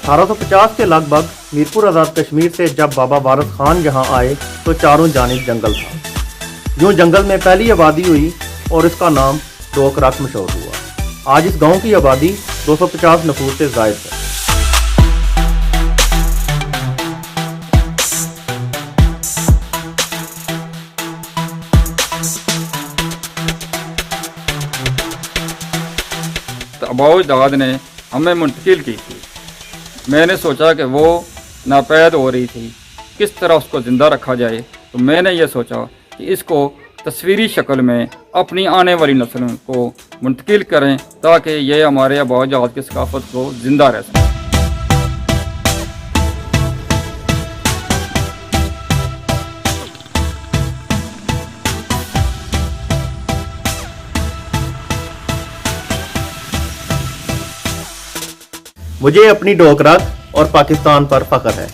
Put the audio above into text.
1850 के लगभग मीरपुर आज़ाद कश्मीर से जब बाबा वारिस खान यहाँ आए तो चारों जानिब जंगल था। यूँ जंगल में पहली आबादी हुई और इसका नाम ढोक रख मशहूर हुआ। आज इस गांव की आबादी 250 नफूस से ज़ायद है। अबाउज दाद ने हमें मुंतकिल की थी। मैंने सोचा कि वो नापैद हो रही थी, किस तरह उसको ज़िंदा रखा जाए। तो मैंने ये सोचा कि इसको तस्वीरी शक्ल में अपनी आने वाली नस्लों को मुंतकिल करें ताकि ये हमारे अबाउज दाद की सकाफत को ज़िंदा रह सके। मुझे अपनी ढोक रख और पाकिस्तान पर फख्र है।